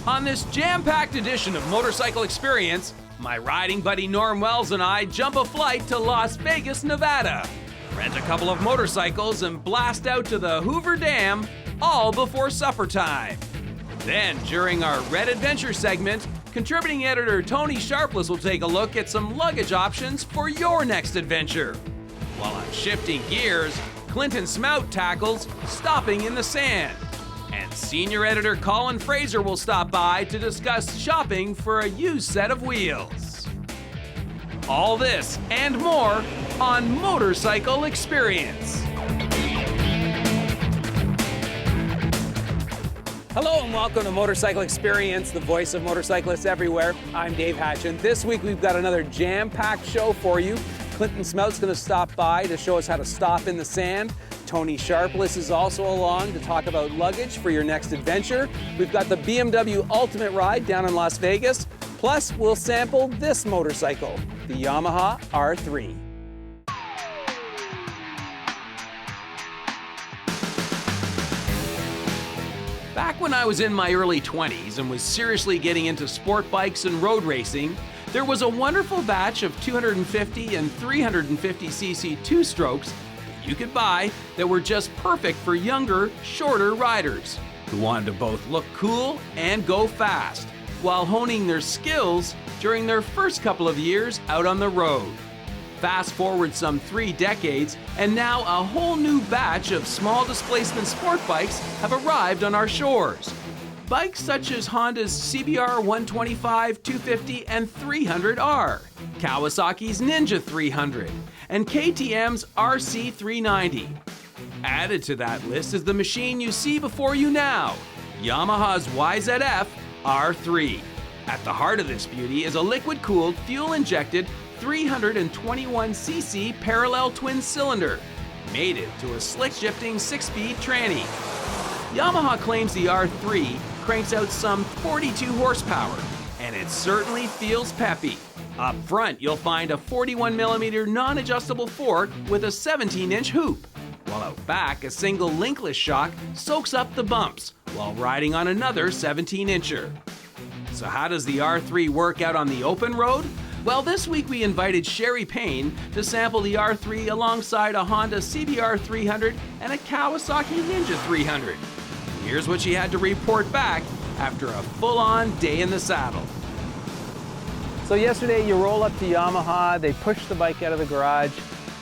On this jam-packed edition of Motorcycle Experience, my riding buddy Norm Wells and I jump a flight to Las Vegas, Nevada, rent a couple of motorcycles and blast out to the Hoover Dam, all before supper time. Then, during our Red Adventure segment, contributing editor Tony Sharpless will take a look at some luggage options for your next adventure. While I'm shifting gears, Clinton Smout tackles stopping in the sand. And senior editor Colin Fraser will stop by to discuss shopping for a used set of wheels. All this and more on Motorcycle Experience. Hello and welcome to Motorcycle Experience, the voice of motorcyclists everywhere. I'm Dave Hatchin. This week we've got another jam-packed show for you. Clinton Smout's going to stop by to show us how to stop in the sand. Tony Sharpless is also along to talk about luggage for your next adventure. We've got the BMW Ultimate Ride down in Las Vegas. Plus, we'll sample this motorcycle, the Yamaha R3. Back when I was in my early 20s and was seriously getting into sport bikes and road racing, there was a wonderful batch of 250 and 350cc two-strokes that you could buy that were just perfect for younger, shorter riders who wanted to both look cool and go fast while honing their skills during their first couple of years out on the road. Fast forward some 3 decades, and now a whole new batch of small displacement sport bikes have arrived on our shores. Bikes such as Honda's CBR 125, 250, and 300R, Kawasaki's Ninja 300, and KTM's RC 390. Added to that list is the machine you see before you now, Yamaha's YZF R3. At the heart of this beauty is a liquid-cooled, fuel-injected 321cc parallel twin cylinder, mated to a slick-shifting 6-speed tranny. Yamaha claims the R3 cranks out some 42 horsepower, and it certainly feels peppy. Up front, you'll find a 41mm non-adjustable fork with a 17-inch hoop, while out back, a single linkless shock soaks up the bumps while riding on another 17-incher. So how does the R3 work out on the open road? Well, this week we invited Sherry Payne to sample the R3 alongside a Honda CBR 300 and a Kawasaki Ninja 300. Here's what she had to report back after a full-on day in the saddle. So yesterday you roll up to Yamaha, they push the bike out of the garage.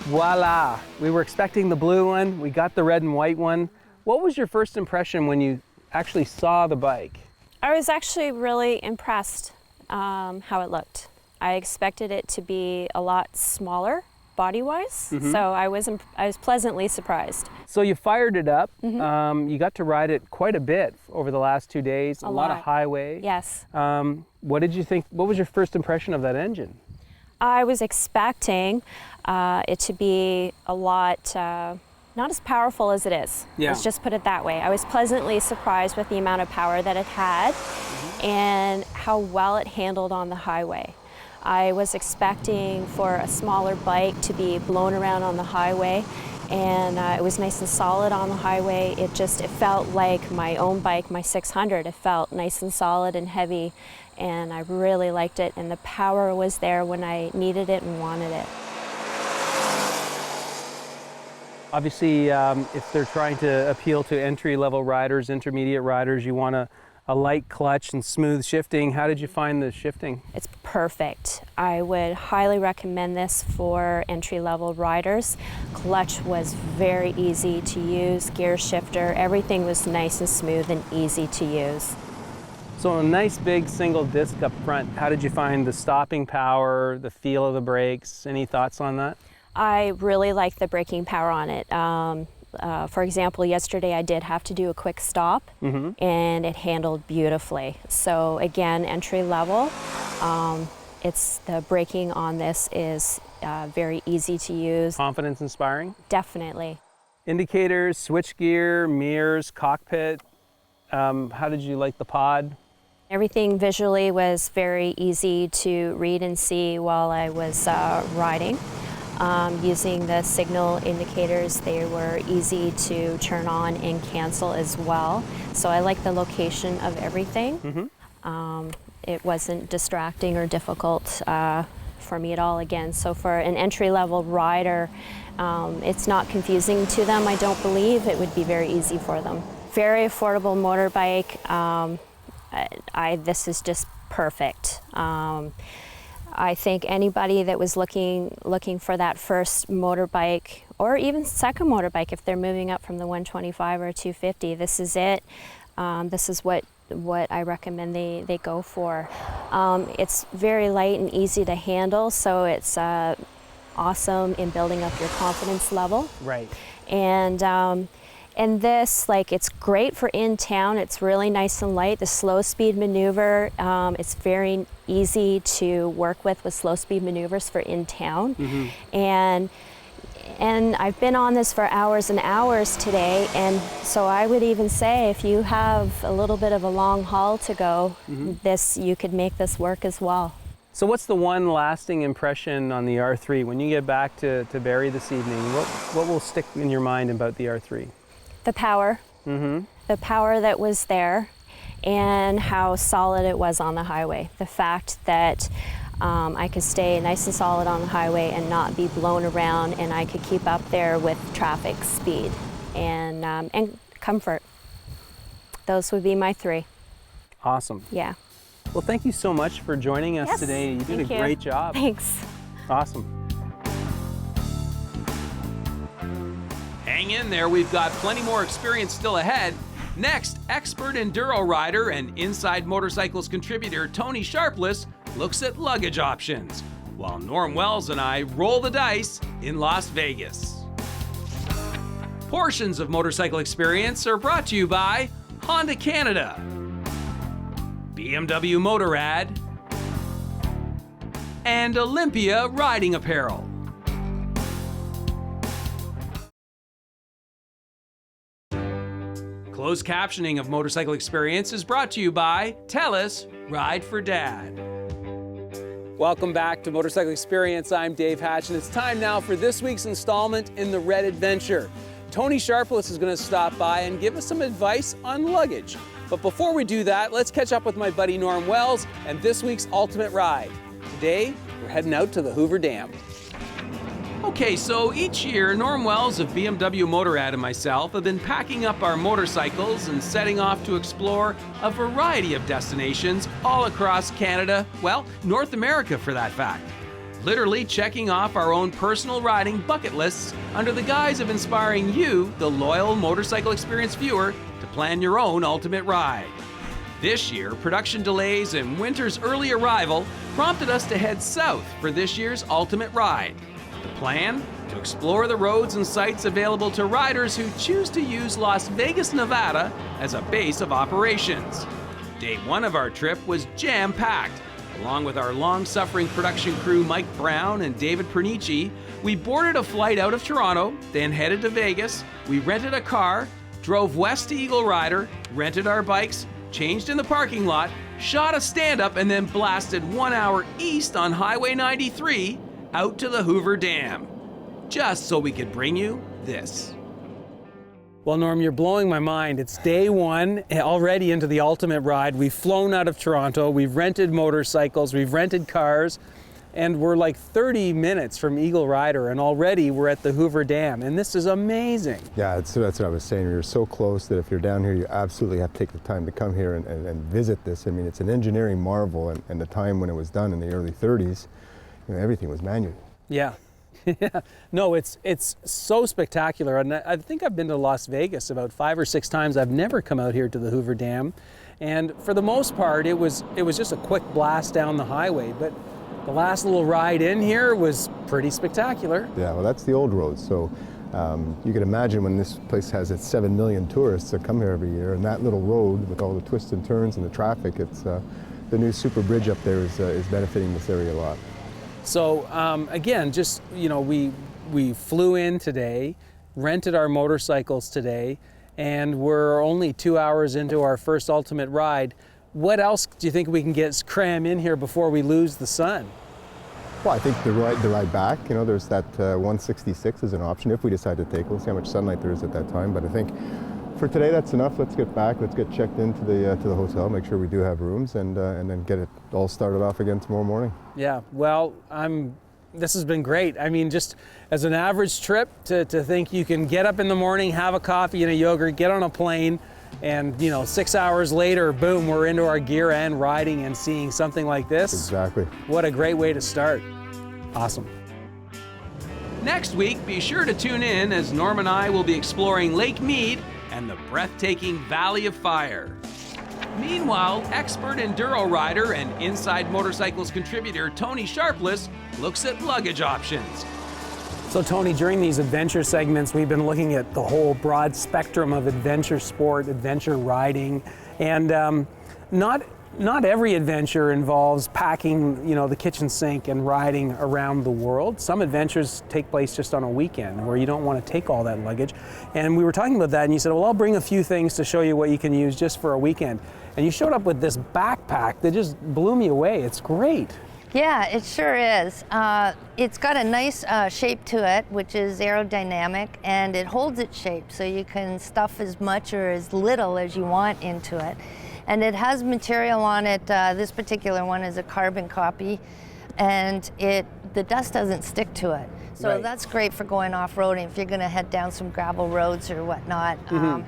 Voila! We were expecting the blue one, we got the red and white one. What was your first impression when you actually saw the bike? I was actually really impressed how it looked. I expected it to be a lot smaller body-wise, so I was pleasantly surprised. So you fired it up. You got to ride it quite a bit over the last 2 days. A lot of highway. Yes. What did you think? What was your first impression of that engine? I was expecting it to be a lot not as powerful as it is. Yeah. Let's just put it that way. I was pleasantly surprised with the amount of power that it had and how well it handled on the highway. I was expecting for a smaller bike to be blown around on the highway, and it was nice and solid on the highway. It felt like my own bike, my 600. It felt nice and solid and heavy, and I really liked it, and the power was there when I needed it and wanted it. Obviously, if they're trying to appeal to entry-level riders, intermediate riders, you want a light clutch and smooth shifting. How did you find the shifting? It's perfect. I would highly recommend this for entry-level riders. Clutch was very easy to use, gear shifter, everything was nice and smooth and easy to use. So a nice big single disc up front. How did you find the stopping power, the feel of the brakes? Any thoughts on that? I really like the braking power on it. For example, yesterday I did have to do a quick stop, and it handled beautifully. So again, entry level, the braking on this is very easy to use. Confidence inspiring? Definitely. Indicators, switchgear, mirrors, cockpit. How did you like the pod? Everything visually was very easy to read and see while I was riding. Using the signal indicators, they were easy to turn on and cancel as well. So I like the location of everything. It wasn't distracting or difficult for me at all again. So for an entry-level rider, it's not confusing to them, I don't believe. It would be very easy for them. Very affordable motorbike. This is just perfect. I think anybody that was looking for that first motorbike, or even second motorbike if they're moving up from the 125 or 250, this is it. This is what I recommend they go for. It's very light and easy to handle, so it's awesome in building up your confidence level. Right. And this, like, it's great for in town. It's really nice and light. The slow speed maneuver, it's very easy to work with slow speed maneuvers for in town. Mm-hmm. And I've been on this for hours and hours today, and so I would even say if you have a little bit of a long haul to go, mm-hmm. You could make this work as well. So what's the one lasting impression on the R3? When you get back to Barrie this evening, what will stick in your mind about the R3? The power. Mm-hmm. The power that was there and how solid it was on the highway. The fact that I could stay nice and solid on the highway and not be blown around, and I could keep up there with traffic speed and comfort. Those would be my three. Awesome. Yeah. Well, thank you so much for joining us today. You did a great job. Thanks. Awesome. Hang in there, we've got plenty more experience still ahead. Next, expert enduro rider and Inside Motorcycles contributor Tony Sharpless looks at luggage options, while Norm Wells and I roll the dice in Las Vegas. Portions of Motorcycle Experience are brought to you by Honda Canada, BMW Motorrad, and Olympia Riding Apparel. Closed captioning of Motorcycle Experience is brought to you by TELUS Ride for Dad. Welcome back to Motorcycle Experience. I'm Dave Hatch, and it's time now for this week's installment in the Red Adventure. Tony Sharpless is going to stop by and give us some advice on luggage. But before we do that, let's catch up with my buddy Norm Wells and this week's Ultimate Ride. Today, we're heading out to the Hoover Dam. Okay, so each year, Norm Wells of BMW Motorrad and myself have been packing up our motorcycles and setting off to explore a variety of destinations all across Canada, well, North America for that fact. Literally checking off our own personal riding bucket lists under the guise of inspiring you, the loyal Motorcycle Experience viewer, to plan your own ultimate ride. This year, production delays and winter's early arrival prompted us to head south for this year's ultimate ride. The plan? To explore the roads and sites available to riders who choose to use Las Vegas, Nevada as a base of operations. Day one of our trip was jam-packed. Along with our long-suffering production crew Mike Brown and David Pernici, we boarded a flight out of Toronto, then headed to Vegas. We rented a car, drove west to Eagle Rider, rented our bikes, changed in the parking lot, shot a stand-up, and then blasted 1 hour east on Highway 93 out to the Hoover Dam, just so we could bring you this. Well, Norm, you're blowing my mind. It's day one, already into the ultimate ride. We've flown out of Toronto, we've rented motorcycles, we've rented cars, and we're like 30 minutes from Eagle Rider, and already we're at the Hoover Dam, and this is amazing. Yeah, that's what I was saying. You're so close that if you're down here, you absolutely have to take the time to come here and visit this. I mean, it's an engineering marvel, and the time when it was done in the early 30s, you know, everything was manual. Yeah. Yeah. No, it's so spectacular, and I think I've been to Las Vegas about 5 or 6 times. I've never come out here to the Hoover Dam, and for the most part, it was just a quick blast down the highway. But the last little ride in here was pretty spectacular. Yeah, well, that's the old road. So you can imagine when this place has its 7 million tourists that come here every year, and that little road with all the twists and turns and the traffic, it's the new super bridge up there is benefiting this area a lot. So again, just, you know, we flew in today, rented our motorcycles today, and we're only 2 hours into our first ultimate ride. What else do you think we can cram in here before we lose the sun? Well, I think the ride back, you know, there's that 166 is an option if we decide to take it. We'll see how much sunlight there is at that time. But I think for today, that's enough. Let's get back. Let's get checked into the hotel, make sure we do have rooms, and then get it all started off again tomorrow morning. Yeah, well, this has been great. I mean, just as an average trip, to think you can get up in the morning, have a coffee and a yogurt, get on a plane, and 6 hours later, boom, we're into our gear and riding and seeing something like this. Exactly. What a great way to start. Awesome. Next week, be sure to tune in as Norm and I will be exploring Lake Mead and the breathtaking Valley of Fire. Meanwhile, expert enduro rider and Inside Motorcycles contributor Tony Sharpless looks at luggage options. So Tony, during these adventure segments, we've been looking at the whole broad spectrum of adventure sport, adventure riding, and not every adventure involves packing, the kitchen sink and riding around the world. Some adventures take place just on a weekend where you don't want to take all that luggage. And we were talking about that, and you said, well, I'll bring a few things to show you what you can use just for a weekend. And you showed up with this backpack that just blew me away. It's great. Yeah, it sure is. It's got a nice shape to it, which is aerodynamic, and it holds its shape, so you can stuff as much or as little as you want into it. And it has material on it. This particular one is a carbon copy, and the dust doesn't stick to it. So Right. That's great for going off-roading if you're going to head down some gravel roads or whatnot.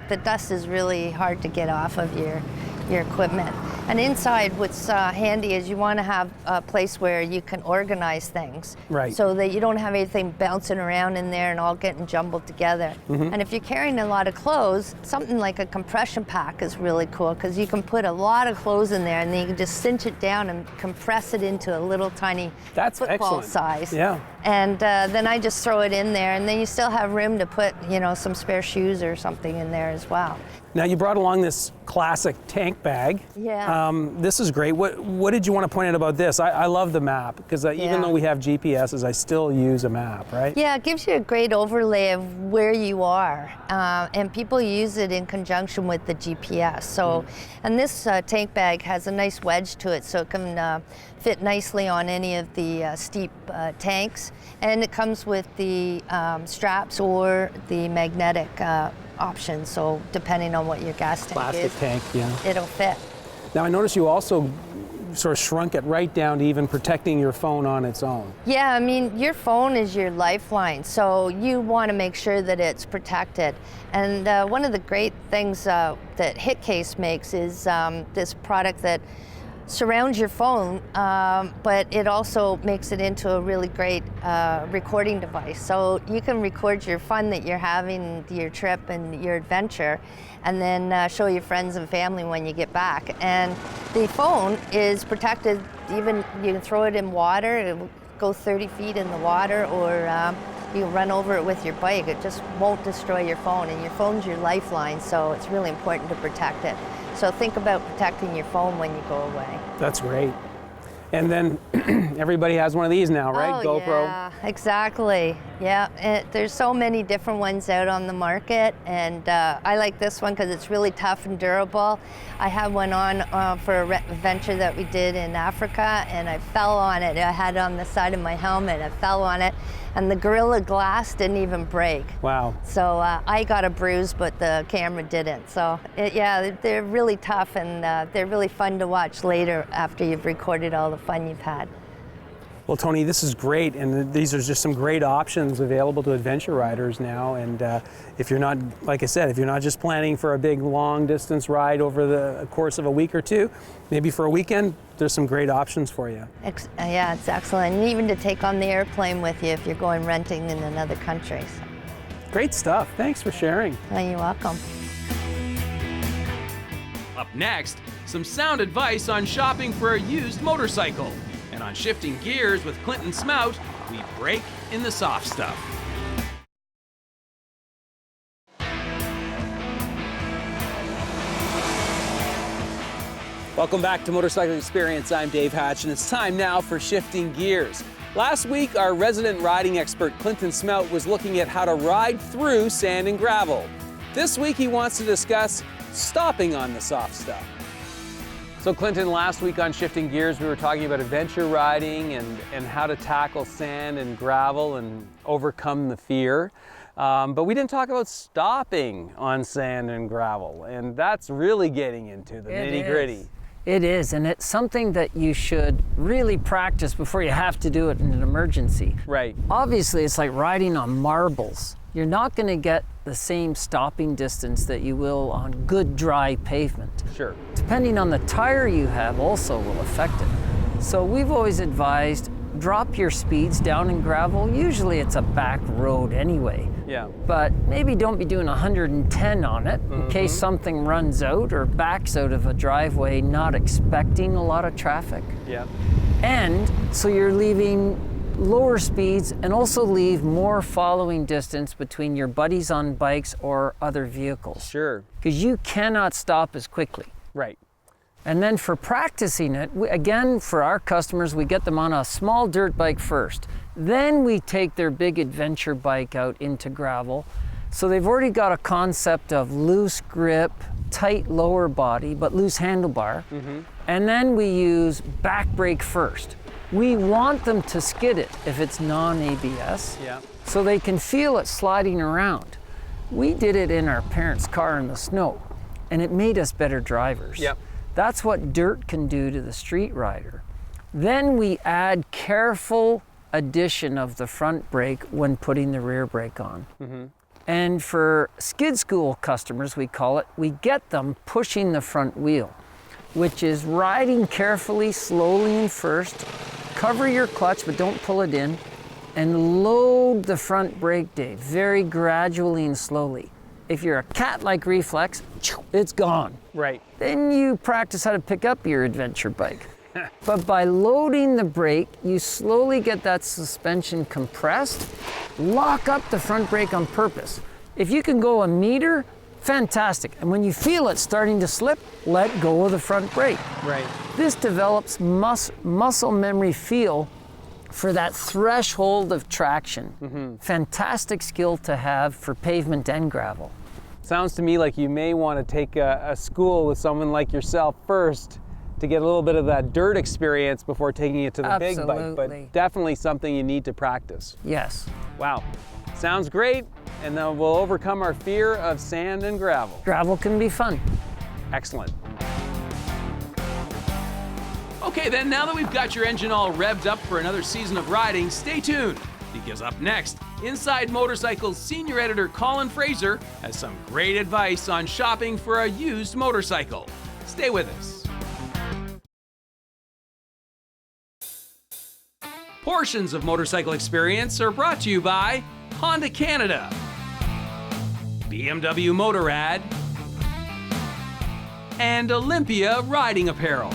The dust is really hard to get off of your equipment. And inside, what's handy is you want to have a place where you can organize things, Right. so that you don't have anything bouncing around in there and all getting jumbled together. And if you're carrying a lot of clothes, something like a compression pack is really cool, because you can put a lot of clothes in there and then you can just cinch it down and compress it into a little tiny That's football excellent. size. Yeah. And then I just throw it in there, and then you still have room to put, some spare shoes or something in there as well. Now you brought along this classic tank bag. Yeah. This is great. What did you want to point out about this? I love the map, because even Yeah. though we have GPSs, I still use a map, right? Yeah, it gives you a great overlay of where you are, and people use it in conjunction with the GPS. So, and this tank bag has a nice wedge to it, so it can fit nicely on any of the steep tanks, and it comes with the straps or the magnetic option. So, depending on what your gas tank Plastic is, tank, yeah. it'll fit. Now I noticed you also sort of shrunk it right down to even protecting your phone on its own. Yeah, I mean, your phone is your lifeline, so you want to make sure that it's protected. And one of the great things that HitCase makes is this product that surrounds your phone, but it also makes it into a really great recording device. So you can record your fun that you're having, your trip and your adventure, and then show your friends and family when you get back. And the phone is protected. Even you can throw it in water, it will go 30 feet in the water, or you can run over it with your bike. It just won't destroy your phone, and your phone's your lifeline, so it's really important to protect it. So think about protecting your phone when you go away. That's great. And then everybody has one of these now, right? Oh, GoPro. yeah, exactly. Yeah, there's so many different ones out on the market, and I like this one because it's really tough and durable. I had one on for a adventure that we did in Africa, and I fell on it. I had it on the side of my helmet. I fell on it, and the Gorilla Glass didn't even break. Wow. So I got a bruise, but the camera didn't. So yeah, they're really tough, and they're really fun to watch later after you've recorded all the fun you've had. Well, Tony, this is great, and these are just some great options available to adventure riders now. And if you're not, like I said, if you're not just planning for a big long distance ride over the course of a week or two, maybe for a weekend, there's some great options for you. Yeah, it's excellent. And even to take on the airplane with you if you're going renting in another country. So. Great stuff. Thanks for sharing. Oh, you're welcome. Up next, some sound advice on shopping for a used motorcycle. And on Shifting Gears with Clinton Smout, we break in the soft stuff. Welcome back to Motorcycle Experience. I'm Dave Hatch, and it's time now for Shifting Gears. Last week, our resident riding expert Clinton Smout was looking at how to ride through sand and gravel. This week, he wants to discuss stopping on the soft stuff. So Clinton, last week on Shifting Gears, we were talking about adventure riding and how to tackle sand and gravel and overcome the fear. But we didn't talk about stopping on sand and gravel, and that's really getting into the nitty-gritty. It is, and it's something that you should really practice before you have to do it in an emergency. Right. Obviously, it's like riding on marbles. You're not going to get the same stopping distance that you will on good dry pavement. Sure. Depending on the tire you have also will affect it. So we've always advised drop your speeds down in gravel. Usually it's a back road anyway. Yeah. But maybe don't be doing 110 on it in case something runs out or backs out of a driveway not expecting a lot of traffic. Yeah. And so you're leaving lower speeds and also leave more following distance between your buddies on bikes or other vehicles. Sure. Because you cannot stop as quickly. Right. And then for practicing it, again, for our customers, we get them on a small dirt bike first. Then we take their big adventure bike out into gravel. So they've already got a concept of loose grip, tight lower body, but loose handlebar. And then we use back brake first. We want them to skid it if it's non-ABS, Yeah. so they can feel it sliding around. We did it in our parents' car in the snow, and it made us better drivers. Yep. That's what dirt can do to the street rider. Then we add careful addition of the front brake when putting the rear brake on. And for skid school customers, we call it, we get them pushing the front wheel, which is riding carefully, slowly in first, cover your clutch, but don't pull it in, and load the front brake, Dave, very gradually and slowly. If you're a cat-like reflex, it's gone. Right. Then you practice how to pick up your adventure bike. But by loading the brake, you slowly get that suspension compressed, lock up the front brake on purpose. If you can go a meter, fantastic. And when you feel it starting to slip, let go of the front brake. Right. This develops muscle memory feel for that threshold of traction. Fantastic skill to have for pavement and gravel. Sounds to me like you may want to take a school with someone like yourself first to get a little bit of that dirt experience before taking it to the big bike, Absolutely. but definitely something you need to practice. Yes. Wow. Sounds great, and then we'll overcome our fear of sand and gravel. Gravel can be fun. Excellent. Okay, then, now that we've got your engine all revved up for another season of riding, stay tuned, because up next, Inside Motorcycles senior editor Colin Fraser has some great advice on shopping for a used motorcycle. Stay with us. Portions of Motorcycle Experience are brought to you by Honda Canada, BMW Motorrad, and Olympia Riding Apparel.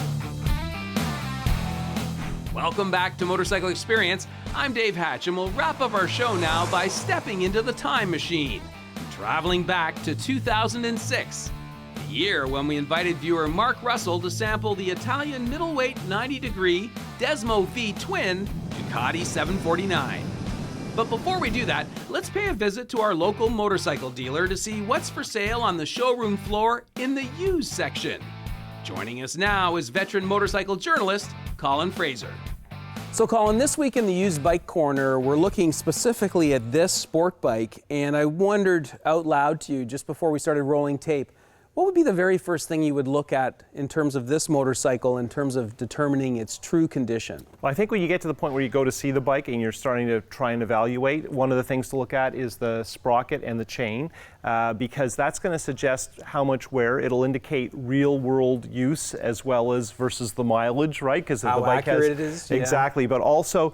Welcome back to Motorcycle Experience. I'm Dave Hatch, and we'll wrap up our show now by stepping into the time machine, traveling back to 2006, the year when we invited viewer Mark Russell to sample the Italian middleweight 90-degree Desmo V twin Ducati 749. But before we do that, let's pay a visit to our local motorcycle dealer to see what's for sale on the showroom floor in the used section. Joining us now is veteran motorcycle journalist Colin Fraser. So Colin, this week in the Used Bike Corner, we're looking specifically at this sport bike, and I wondered out loud to you just before we started rolling tape, what would be the very first thing you would look at in terms of this motorcycle, in terms of determining its true condition? Well, I think when you get to the point where you go to see the bike and you're starting to try and evaluate, one of the things to look at is the sprocket and the chain, because that's going to suggest how much wear. It'll indicate real world use as well as versus the mileage, right? Because the bike accurate it is. Exactly, but also,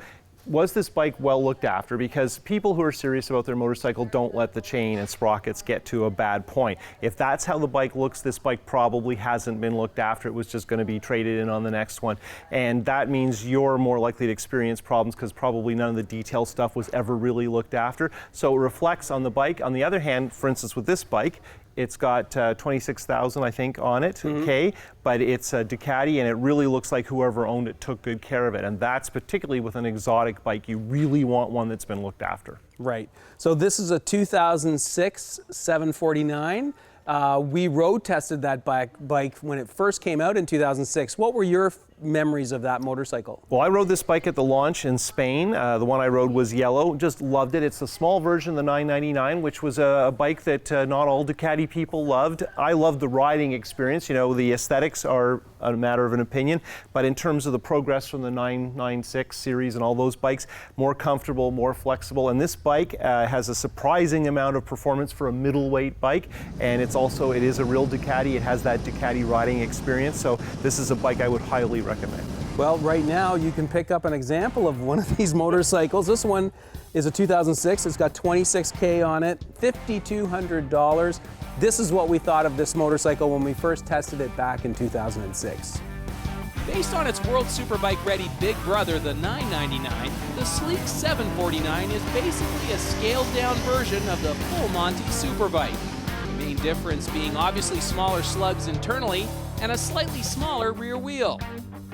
was this bike well looked after? Because people who are serious about their motorcycle don't let the chain and sprockets get to a bad point. If that's how the bike looks, this bike probably hasn't been looked after. It was just going to be traded in on the next one. And that means you're more likely to experience problems because probably none of the detail stuff was ever really looked after. So it reflects on the bike. On the other hand, for instance, with this bike, it's got 26,000, I think, on it, K, but it's a Ducati, and it really looks like whoever owned it took good care of it. And that's particularly with an exotic bike. You really want one that's been looked after. Right. So this is a 2006 749. We road tested that bike when it first came out in 2006. What were your memories of that motorcycle? Well, I rode this bike at the launch in Spain. The one I rode was yellow. Just loved it. It's a small version of the 999, which was a bike that not all Ducati people loved. I loved the riding experience. You know, the aesthetics are a matter of an opinion, but in terms of the progress from the 996 series and all those bikes, more comfortable, more flexible. And this bike has a surprising amount of performance for a middleweight bike, and it is a real Ducati. It has that Ducati riding experience, so this is a bike I would highly recommend. Well, right now you can pick up an example of one of these motorcycles. This one is a 2006. It's got 26K on it, $5,200. This is what we thought of this motorcycle when we first tested it back in 2006. Based on its World Superbike ready big brother, the 999, the sleek 749 is basically a scaled down version of the full Monty Superbike. The main difference being obviously smaller slugs internally and a slightly smaller rear wheel.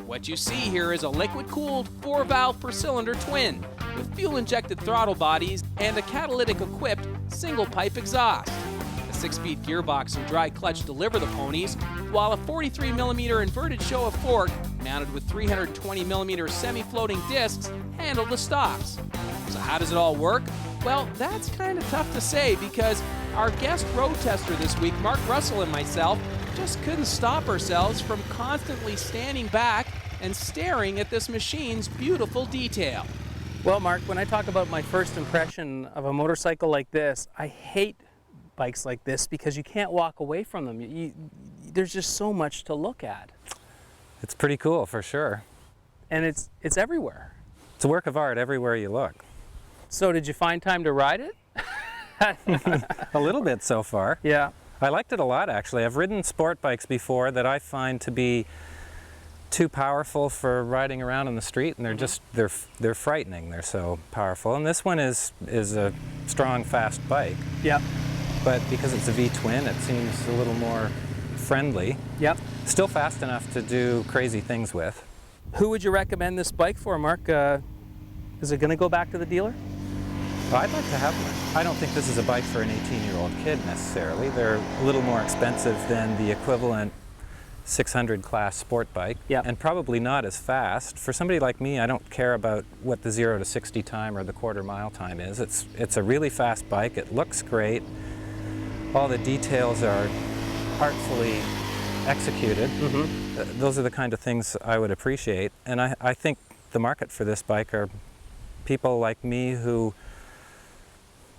What you see here is a liquid-cooled 4-valve per-cylinder twin with fuel-injected throttle bodies and a catalytic-equipped single-pipe exhaust. A 6-speed gearbox and dry clutch deliver the ponies, while a 43mm inverted show of fork mounted with 320mm semi-floating discs handle the stops. So how does it all work? Well, that's kind of tough to say because our guest road tester this week, Mark Russell, and myself just couldn't stop ourselves from constantly standing back and staring at this machine's beautiful detail. Well, Mark, when I talk about my first impression of a motorcycle like this, I hate bikes like this because you can't walk away from them. There's just so much to look at. It's pretty cool, for sure. And it's everywhere. It's a work of art everywhere you look. So did you find time to ride it? A little bit so far. Yeah. I liked it a lot, actually. I've ridden sport bikes before that I find to be too powerful for riding around in the street, and they're frightening. They're so powerful. And this one is a strong, fast bike. Yep. But because it's a V-twin, it seems a little more friendly. Yep. Still fast enough to do crazy things with. Who would you recommend this bike for, Mark? Is it going to go back to the dealer? Well, I'd like to have one. I don't think this is a bike for an 18-year-old kid necessarily. They're a little more expensive than the equivalent 600 class sport bike, yep. And probably not as fast. For somebody like me, I don't care about what the 0 to 60 time or the quarter-mile time is. It's a really fast bike. It looks great. All the details are artfully executed. Mm-hmm. Those are the kind of things I would appreciate. And I think the market for this bike are people like me who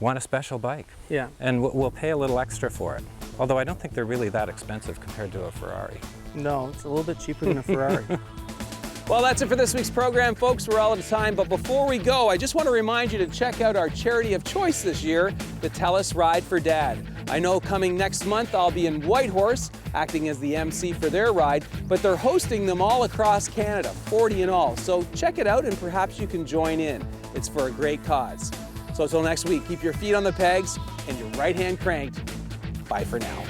want a special bike. Yeah. And we'll pay a little extra for it. Although I don't think they're really that expensive compared to a Ferrari. No, it's a little bit cheaper than a Ferrari. Well, that's it for this week's program, folks. We're all out of time. But before we go, I just want to remind you to check out our charity of choice this year, the TELUS Ride for Dad. I know coming next month I'll be in Whitehorse, acting as the MC for their ride, but they're hosting them all across Canada, 40 in all. So check it out and perhaps you can join in. It's for a great cause. So until next week, keep your feet on the pegs and your right hand cranked. Bye for now.